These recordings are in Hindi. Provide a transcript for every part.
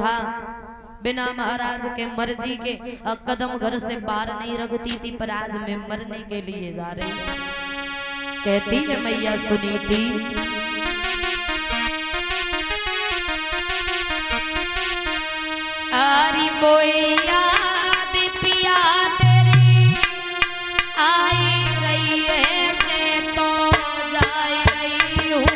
था बिना महाराज के मर्जी के कदम घर से बाहर नहीं रखती थी, पर आज मैं मरने के लिए जा रही हूँ। कहती है मैया सुनीति, आरी मोया दिपिया तेरी आई रही है, मैं तो जा रही हूँ।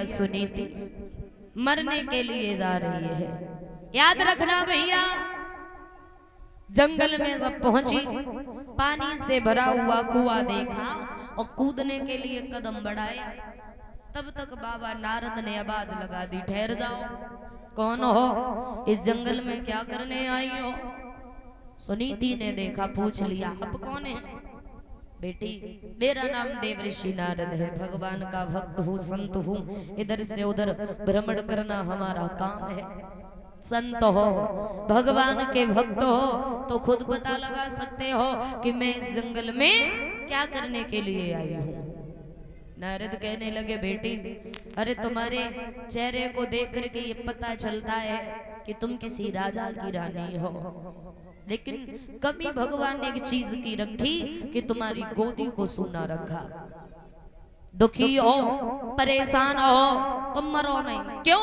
सुनीति मरने के लिए जा रही है। याद रखना भैया, जंगल में जब पहुंची, पानी से भरा हुआ कुआं देखा और कूदने के लिए कदम बढ़ाया, तब तक बाबा नारद ने आवाज लगा दी, ठहर जाओ, कौन हो, इस जंगल में क्या करने आई हो? सुनीति ने देखा, पूछ लिया, अब कौन है? बेटी मेरा नाम देवऋषि नारद है, भगवान का भक्त हूँ, संत हूँ, इधर से उधर भ्रमण करना हमारा काम है। संत हो, भगवान के भक्त हो तो खुद पता लगा सकते हो कि मैं इस जंगल में क्या करने के लिए आई हूँ। नारद कहने लगे, बेटी अरे तुम्हारे चेहरे को देख करके ये पता चलता है कि तुम किसी राजा की रानी हो, लेकिन कभी भगवान ने एक चीज की रखी कि तुम्हारी गोदी को सूना रखा। दुखी हो, परेशान हो, तुम मरो नहीं। क्यों?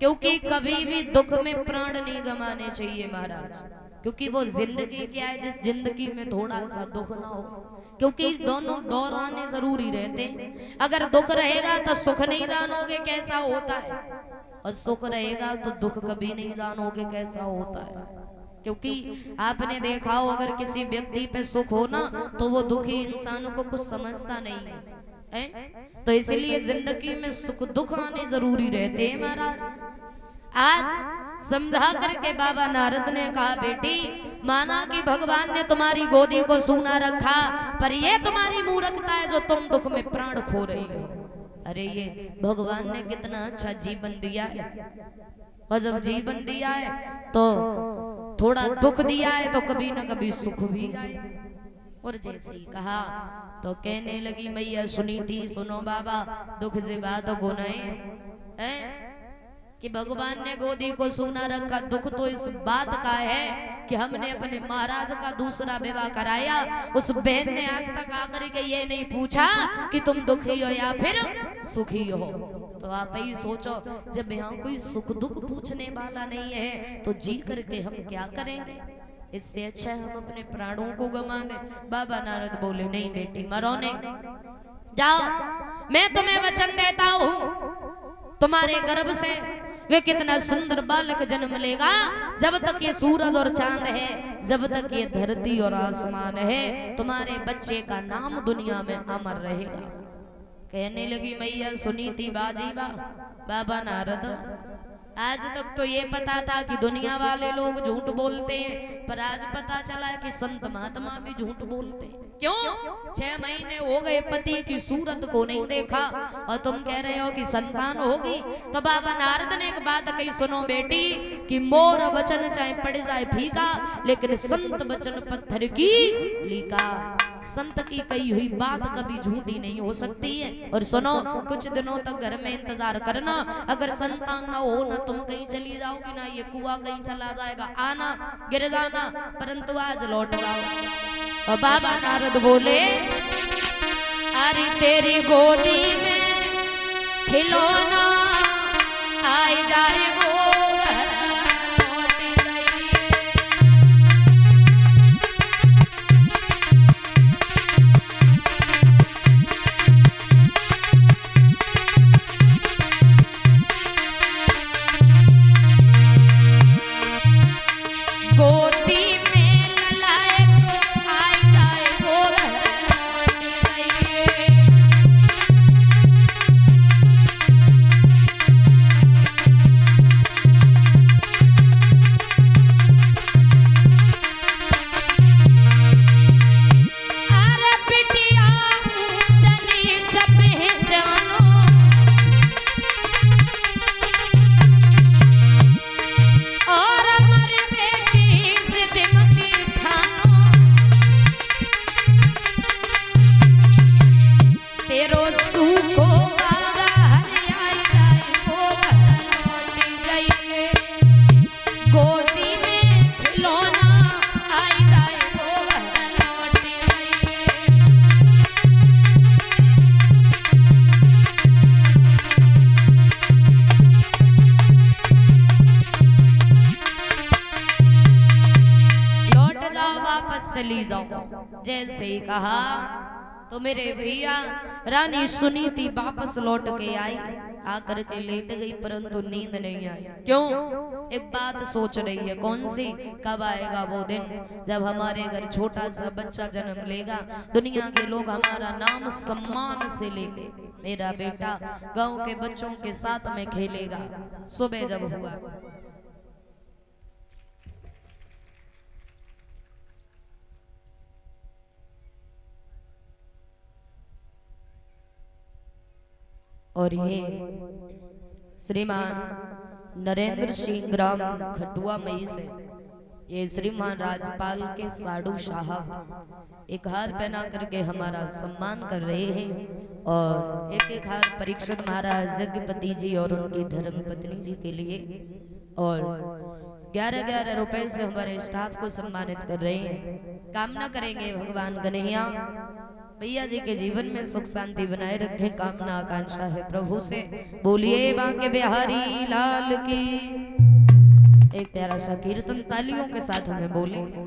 क्योंकि कभी भी दुख में प्राण नहीं गंवाने चाहिए महाराज, क्योंकि वो जिंदगी क्या है जिस जिंदगी में थोड़ा सा दुख ना हो, क्योंकि दोनों दौर आने जरूरी रहते हैं। अगर दुख रहेगा तो सुख नहीं जानोगे कैसा होता है, और सुख रहेगा तो दुख कभी नहीं जानोगे कैसा होता है। क्योंकि आपने देखा हो, अगर किसी व्यक्ति पे सुख हो ना तो वो दुखी इंसान को कुछ समझता नहीं है, तो इसलिए जिंदगी में सुख दुख आने जरूरी रहते हैं महाराज। आज समझा करके बाबा नारद ने कहा, बेटी माना कि भगवान ने तुम्हारी गोदी को सूना रखा, पर ये तुम्हारी मूर्खता है जो तुम दुख में प्राण खो रही हो। अरे ये भगवान ने कितना अच्छा जीवन दिया है, और जब जीवन दिया है तो थोड़ा दुख दिया है तो कभी ना कभी सुख भी आए। और जैसे ही कहा तो कहने लगी, मैया सुनीति सुनो बाबा, दुख से बात गुनाह है कि भगवान ने गोदी को सूना रखा। दुख तो इस बात का है कि हमने अपने महाराज का दूसरा विवाह कराया, उस बहन ने आज तक आकर के ये नहीं पूछा कि तुम दुखी हो या फिर सुखी हो। तो आप ही सोचो, जब यहाँ कोई सुख दुख पूछने वाला नहीं है तो जी करके हम क्या करेंगे। इससे अच्छा है हम अपने प्राणों को गंवा दें। बाबा नारद बोले नहीं बेटी मरो नहीं, जाओ मैं तुम्हें वचन देता हूँ, तुम्हारे गर्भ से वे कितना सुंदर बालक जन्म लेगा। जब तक ये सूरज और चांद है, जब तक ये धरती और आसमान है, तुम्हारे बच्चे का नाम दुनिया में अमर रहेगा। कहने लगी मैया सुनीति बाजीबा। बाबा नारद आज तक तो ये पता था कि दुनिया वाले लोग झूठ बोलते हैं, पर आज पता चला है कि संत महात्मा भी झूठ बोलते हैं। क्यों? 6 महीने हो गए पति की सूरत को नहीं देखा और तुम कह रहे हो कि संतान होगी। तो बाबा नारद ने एक बात कही, सुनो बेटी कि मोर वचन चाहे पड़ जाए फीका, लेकिन संत वचन पत्थर की लीका। संत की कही हुई बात कभी झूठी नहीं हो सकती है। और सुनो कुछ दिनों तक घर में इंतजार करना, अगर संतान ना हो ना तुम कहीं चली जाओगी ना ये कुआं कहीं चला जाएगा, आना गिर जाना, परंतु आज लौट जाओ। और बाबा नारद बोले अरे तेरी गोदी में खिलौना आए जाए वो घर लौट गई। गोदी में ललाए को आए जाए वो घर लौट गई। अरे बिटिया चली पहचानो, और मर बेटी सिद्धिमती ठानो, तेरो सूखो बागा हरियाई जाए वो घर लौट गई। गोदी में खिलौना आई जाए वो घर लौट गई। लौट जाओ वापस चली जाओ। जैसे ही कहा तो मेरे भैया रानी सुनीति वापस लौट के आई, आकर के लेट गई, परंतु नींद नहीं आई। क्यों? एक बात सोच रही है, कौन सी? कब आएगा वो दिन जब हमारे घर छोटा सा बच्चा जन्म लेगा, दुनिया के लोग हमारा नाम सम्मान से लेंगे, मेरा बेटा गांव के बच्चों के साथ में खेलेगा। सुबह जब हुआ और ये श्रीमान नरेंद्र सिंह ग्राम खटुआ मई से ये श्रीमान राजपाल के साधु साहब एक हार पहना करके हमारा सम्मान कर रहे हैं। और एक एक हार परीक्षित महाराज यज्ञपति जी और उनकी धर्म पत्नी जी के लिए, और 11-11 रुपए से हमारे स्टाफ को सम्मानित कर रहे हैं। कामना करेंगे भगवान कन्हैया भैया जी के जीवन में सुख शांति बनाए रखे, कामना आकांक्षा है प्रभु से। बोलिए बांके बिहारी लाल की। एक प्यारा सा कीर्तन तालियों के साथ हमें बोलेंगे।